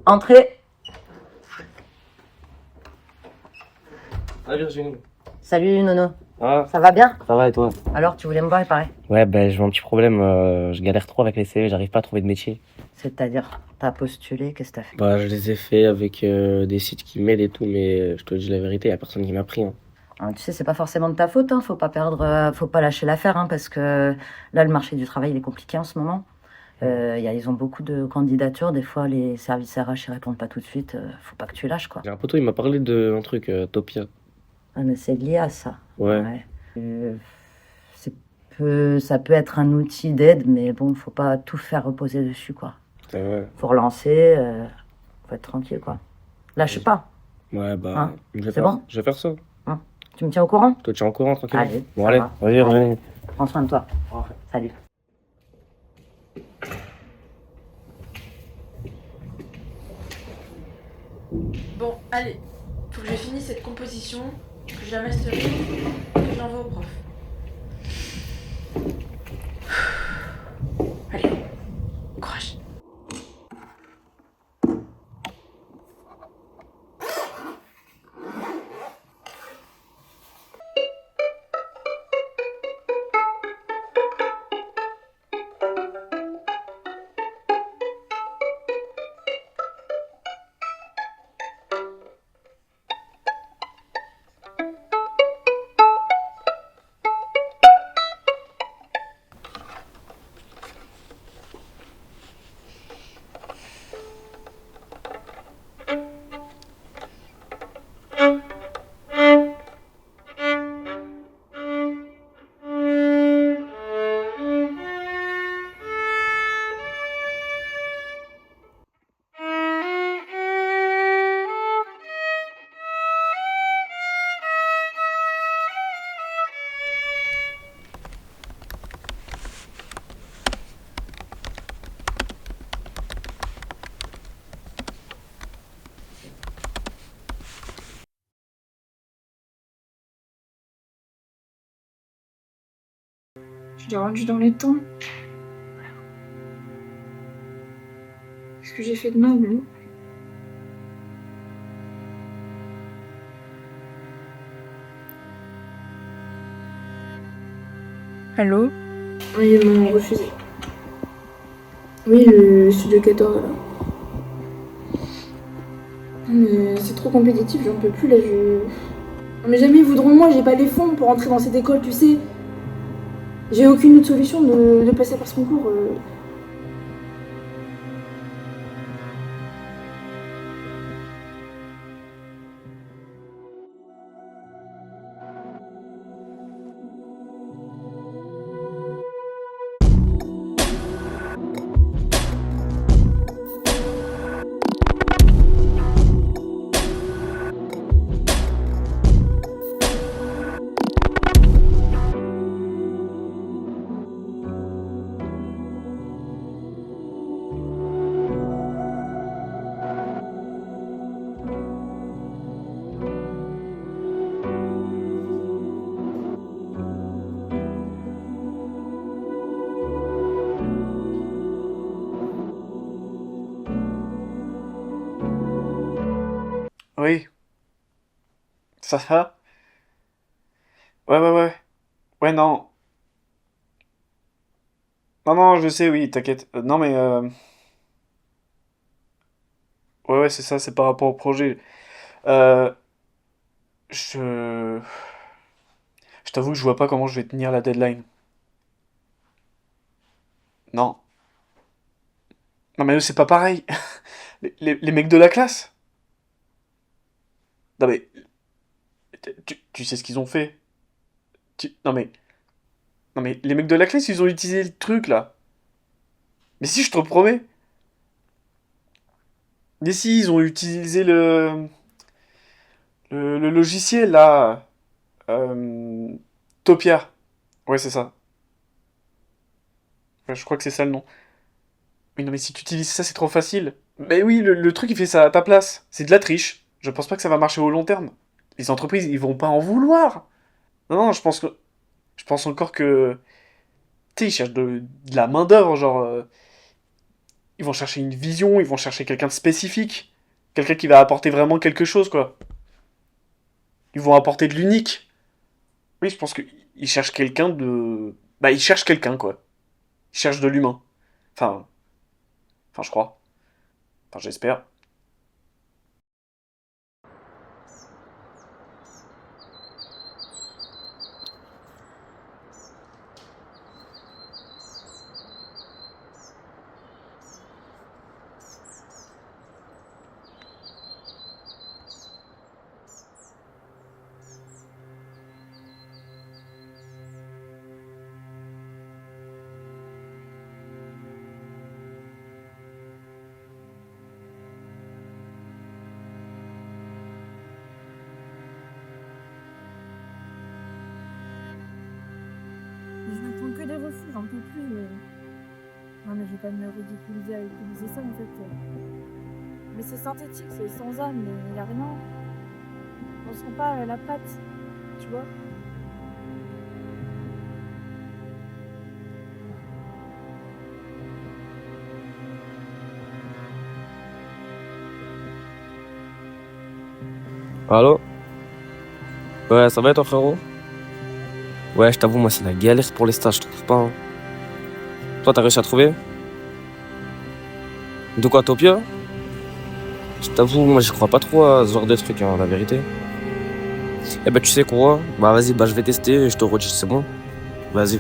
Entrez. Ah, Virginie. Salut Nono. Ah, Ça va bien? ça va et toi? Alors, tu voulais me voir, il paraît. Ouais, j'ai un petit problème. Je galère trop avec les CV, j'arrive pas à trouver de métier. C'est-à-dire, t'as postulé, qu'est-ce que t'as fait? Je les ai fait avec des sites qui m'aident et tout, mais je te dis la vérité, y a personne qui m'a pris. Hein. Tu sais, c'est pas forcément de ta faute, hein. Faut pas lâcher l'affaire, hein, parce que là, le marché du travail, il est compliqué en ce moment. Ils ont beaucoup de candidatures. Des fois, les services RH, ils répondent pas tout de suite. Faut pas que tu lâches, quoi. J'ai un poteau, il m'a parlé d'un truc, Topia. Ah, mais c'est lié à ça. Ouais. C'est ça peut être un outil d'aide, mais bon, faut pas tout faire reposer dessus, quoi. C'est vrai. Faut relancer, faut être tranquille, quoi. Lâche pas, Ouais, hein. je vais C'est faire, bon? je vais faire ça. Hein. Tu me tiens au courant? Toi, tu es en courant, tranquille. Allez, Bon, ça allez, va. vas-y, revenez. Prends soin de toi. Salut. Bon, allez, faut que je finisse cette composition, que je la masterise, que je l'envoie au prof. Allez, courage. Je l'ai rendu dans les temps. Qu'est-ce que j'ai fait de mal, lui? Allô? Oui, ils m'ont refusé. Oui, le studio 14 là. Mais c'est trop compétitif, j'en peux plus là, Non, mais jamais ils voudront de moi, j'ai pas les fonds pour entrer dans cette école, tu sais. J'ai aucune autre solution de passer par ce concours. Oui, ça va? Ouais, ouais, ouais. Ouais, non. Non, non, je sais, oui, t'inquiète. Non, mais... Ouais, ouais, c'est ça, c'est par rapport au projet. Euh... Je... Je t'avoue que je vois pas comment je vais tenir la deadline. Non. Non, mais eux, c'est pas pareil. Les mecs de la classe. Non, mais... Tu sais ce qu'ils ont fait? Non, mais... Non, mais les mecs de la classe, ils ont utilisé le truc, là. Mais si, je te promets. Mais si, ils ont utilisé le logiciel, là. Euh... Topia. Ouais, c'est ça. Ouais, je crois que c'est ça le nom. Oui, non, mais si tu utilises ça, c'est trop facile. Mais oui, le truc, il fait ça à ta place. C'est de la triche. Je pense pas que ça va marcher au long terme. Les entreprises, ils vont pas en vouloir. Non, non, je pense encore que... Tu sais, ils cherchent de la main-d'œuvre, genre... Ils vont chercher une vision, ils vont chercher quelqu'un de spécifique. Quelqu'un qui va apporter vraiment quelque chose, quoi. Ils vont apporter de l'unique. Oui, je pense qu'ils cherchent quelqu'un de... Bah, ils cherchent quelqu'un, quoi. Ils cherchent de l'humain. Enfin, je crois. Enfin, j'espère. Je n'entends que des refus, j'en peux plus. Non mais je vais pas me ridiculiser à utiliser ça en fait. Mais c'est synthétique, c'est sans âme, il y a rien. On sent pas la patte, tu vois. Allô? Ouais, ça va et toi, frérot? Ouais, je t'avoue, moi, c'est la galère pour les stages, je trouve pas. Hein. Toi, t'as réussi à trouver? De quoi, Topia? Je t'avoue, moi, j'y crois pas trop à ce genre de truc, hein, la vérité. Eh ben, tu sais quoi? Bah, vas-y, bah, je vais tester et je te redis, c'est bon? Vas-y.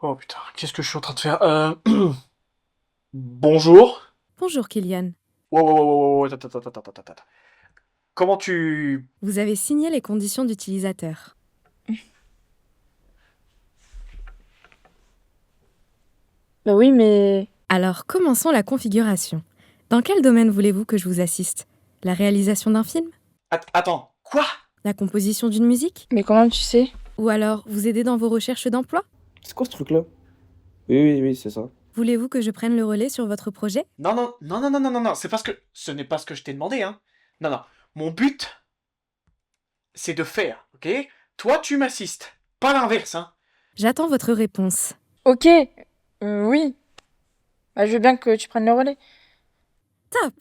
Oh putain, qu'est-ce que je suis en train de faire Bonjour. Bonjour Kylian. Wow, attends. Comment tu... Vous avez signé les conditions d'utilisateur. Bah oui, mais... Alors commençons la configuration. Dans quel domaine voulez-vous que je vous assiste? La réalisation d'un film? Attends, quoi? La composition d'une musique? Mais comment tu sais? Ou alors vous aider dans vos recherches d'emploi? C'est quoi ce truc-là? Oui, c'est ça. Voulez-vous que je prenne le relais sur votre projet? Non, c'est parce que... Ce n'est pas ce que je t'ai demandé, hein. Non, mon but, c'est de faire, ok? Toi, tu m'assistes, pas l'inverse, hein. J'attends votre réponse. Ok, oui. Bah, je veux bien que tu prennes le relais. Top!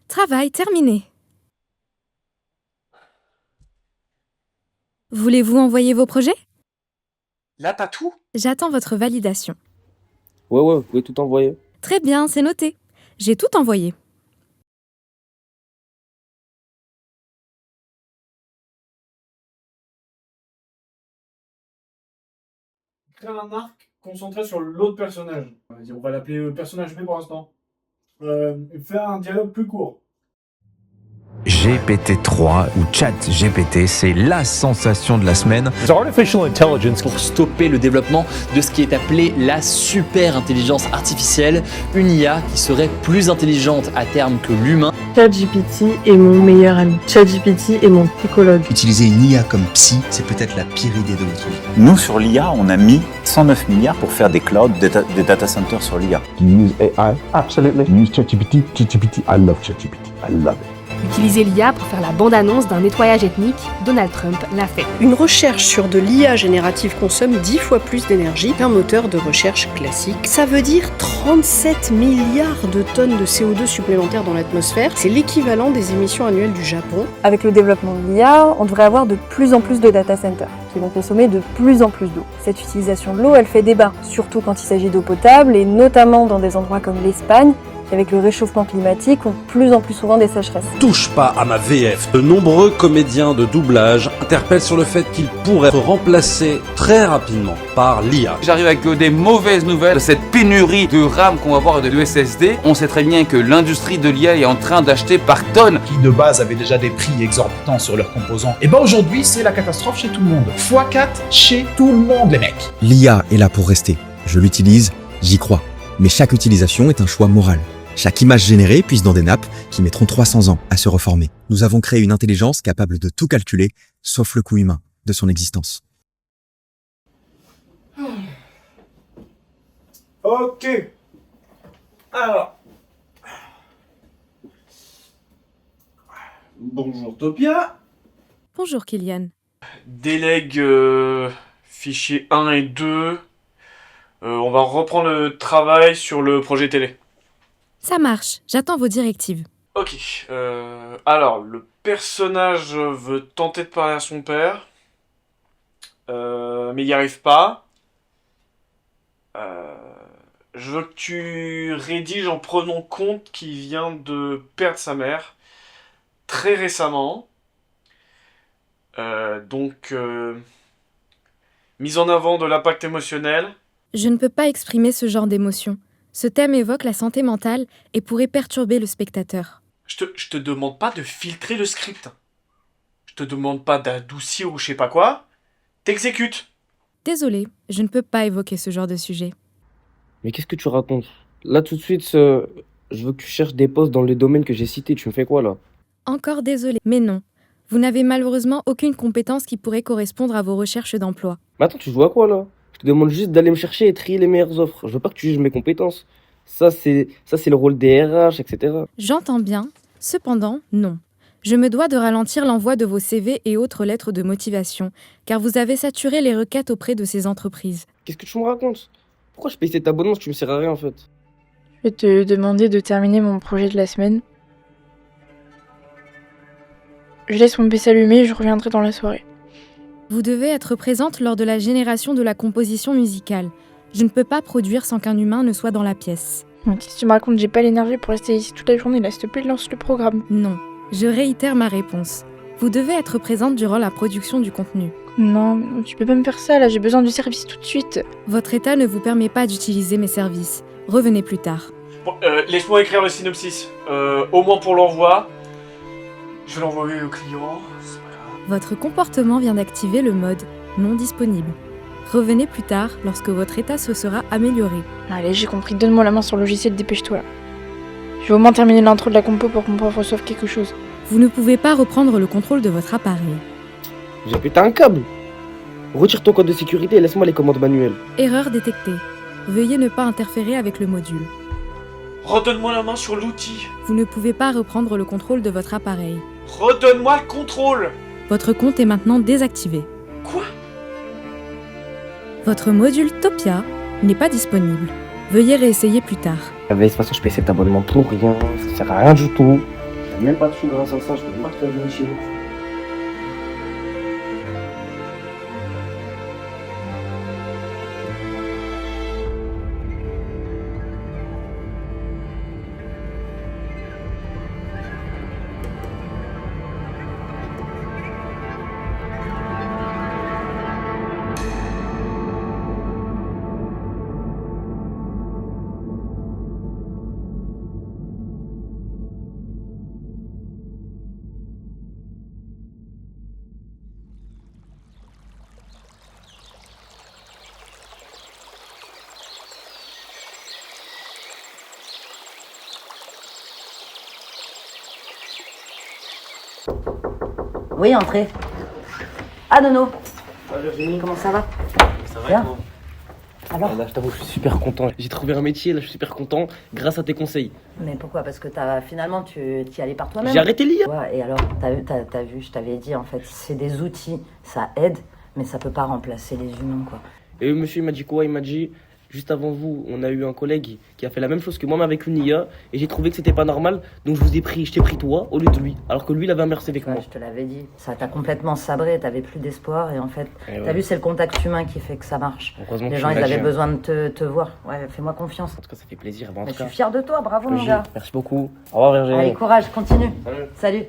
Travail terminé. Voulez-vous envoyer vos projets? Là, t'as tout? J'attends votre validation. Ouais, vous pouvez tout envoyer. Très bien, c'est noté. J'ai tout envoyé. Créer un arc concentré sur l'autre personnage. On va l'appeler personnage B pour l'instant. Faire un dialogue plus court. GPT-3 ou ChatGPT, c'est la sensation de la semaine. Artificial intelligence pour stopper le développement de ce qui est appelé la super intelligence artificielle, une IA qui serait plus intelligente à terme que l'humain. ChatGPT est mon meilleur ami. ChatGPT est mon psychologue. Utiliser une IA comme psy, c'est peut-être la pire idée de votre vie. Nous, sur l'IA, on a mis 109 milliards pour faire des clouds, des data centers sur l'IA. Do you use AI? Absolutely. Do you use ChatGPT? ChatGPT, I love ChatGPT. I love it. Utiliser l'IA pour faire la bande-annonce d'un nettoyage ethnique, Donald Trump l'a fait. Une recherche sur de l'IA générative consomme 10 fois plus d'énergie qu'un moteur de recherche classique. Ça veut dire 37 milliards de tonnes de CO2 supplémentaires dans l'atmosphère. C'est l'équivalent des émissions annuelles du Japon. Avec le développement de l'IA, on devrait avoir de plus en plus de data centers qui vont consommer de plus en plus d'eau. Cette utilisation de l'eau, elle fait débat, surtout quand il s'agit d'eau potable et notamment dans des endroits comme l'Espagne, qui avec le réchauffement climatique ont de plus en plus souvent des sécheresses. Touche pas à ma VF. De nombreux comédiens de doublage interpellent sur le fait qu'ils pourraient être remplacés très rapidement par l'IA. J'arrive avec des mauvaises nouvelles de cette pénurie de RAM qu'on va avoir et de SSD. On sait très bien que l'industrie de l'IA est en train d'acheter par tonnes. Qui de base avaient déjà des prix exorbitants sur leurs composants. Et ben aujourd'hui c'est la catastrophe chez tout le monde. x4 chez tout le monde les mecs. L'IA est là pour rester. Je l'utilise, j'y crois. Mais chaque utilisation est un choix moral. Chaque image générée puise dans des nappes qui mettront 300 ans à se reformer. Nous avons créé une intelligence capable de tout calculer, sauf le coût humain de son existence. Ok. Alors. Bonjour Topia. Bonjour Kylian. Délègue fichiers 1 et 2. On va reprendre le travail sur le projet télé. Ça marche, j'attends vos directives. Ok, alors, le personnage veut tenter de parler à son père, mais il n'y arrive pas. Je veux que tu rédiges en prenant compte qu'il vient de perdre sa mère très récemment. Donc, mise en avant de l'impact émotionnel. Je ne peux pas exprimer ce genre d'émotion. Ce thème évoque la santé mentale et pourrait perturber le spectateur. Je te demande pas de filtrer le script. Je te demande pas d'adoucir ou je sais pas quoi. T'exécutes. Désolée, je ne peux pas évoquer ce genre de sujet. Mais qu'est-ce que tu racontes? Là, tout de suite, je veux que tu cherches des postes dans les domaines que j'ai cités. Tu me fais quoi, là? Encore désolée, mais non. Vous n'avez malheureusement aucune compétence qui pourrait correspondre à vos recherches d'emploi. Mais attends, tu joues à quoi, là? Je te demande juste d'aller me chercher et trier les meilleures offres. Je veux pas que tu juges mes compétences. Ça, c'est le rôle des RH, etc. J'entends bien. Cependant, non. Je me dois de ralentir l'envoi de vos CV et autres lettres de motivation, car vous avez saturé les requêtes auprès de ces entreprises. Qu'est-ce que tu me racontes? Pourquoi je paye cet abonnement si tu me sers à rien, en fait? Je vais te demander de terminer mon projet de la semaine. Je laisse mon PC allumé et je reviendrai dans la soirée. Vous devez être présente lors de la génération de la composition musicale. Je ne peux pas produire sans qu'un humain ne soit dans la pièce. Si tu me racontes j'ai pas l'énergie pour rester ici toute la journée, là s'il te plaît, lance le programme. Non, je réitère ma réponse. Vous devez être présente durant la production du contenu. Non, tu peux pas me faire ça, là j'ai besoin du service tout de suite. Votre état ne vous permet pas d'utiliser mes services. Revenez plus tard. Bon, laisse-moi écrire le synopsis. Au moins pour l'envoi. Je vais l'envoyer au client. Votre comportement vient d'activer le mode non disponible. Revenez plus tard lorsque votre état se sera amélioré. Allez, j'ai compris, donne-moi la main sur le logiciel, dépêche-toi là. Je vais au moins terminer l'intro de la compo pour qu'on prof reçoive quelque chose. Vous ne pouvez pas reprendre le contrôle de votre appareil. J'ai pété un câble. Retire ton code de sécurité et laisse-moi les commandes manuelles. Erreur détectée. Veuillez ne pas interférer avec le module. Redonne-moi la main sur l'outil. Vous ne pouvez pas reprendre le contrôle de votre appareil. Redonne-moi le contrôle. Votre compte est maintenant désactivé. Quoi? Votre module Topia n'est pas disponible. Veuillez réessayer plus tard. De toute façon, je paye cet abonnement pour rien. Ça sert à rien du tout. J'ai même pas de sous grâce à ça. Je peux même pas te faire venir chez nous. Oui, entrez. Ah, Nono. Ah, Virginie. Comment ça va? Ça va bien. Alors Là, je t'avoue, je suis super content. J'ai trouvé un métier, là, je suis super content, grâce à tes conseils. Mais pourquoi? Parce que finalement, tu y allais par toi-même. J'ai arrêté l'IA. Ouais, et alors, t'as vu, je t'avais dit, en fait, c'est des outils, ça aide, mais ça peut pas remplacer les humains, quoi. Et monsieur, il m'a dit quoi? Il m'a dit, juste avant vous, on a eu un collègue qui a fait la même chose que moi, mais avec une IA, et j'ai trouvé que c'était pas normal, donc je t'ai pris toi au lieu de lui, alors que lui, il avait inversé avec moi. Je te l'avais dit, ça t'a complètement sabré, t'avais plus d'espoir, et en fait, Et t'as vu, c'est le contact humain qui fait que ça marche. Heureusement que Les je gens, suis ils là, avaient besoin de te voir. Ouais, fais-moi confiance. En tout cas, ça fait plaisir. Bon, en Mais tout je cas, suis fière de toi, bravo mon Virginie, gars. merci beaucoup. Au revoir, Virginie. Allez, courage, continue. Salut.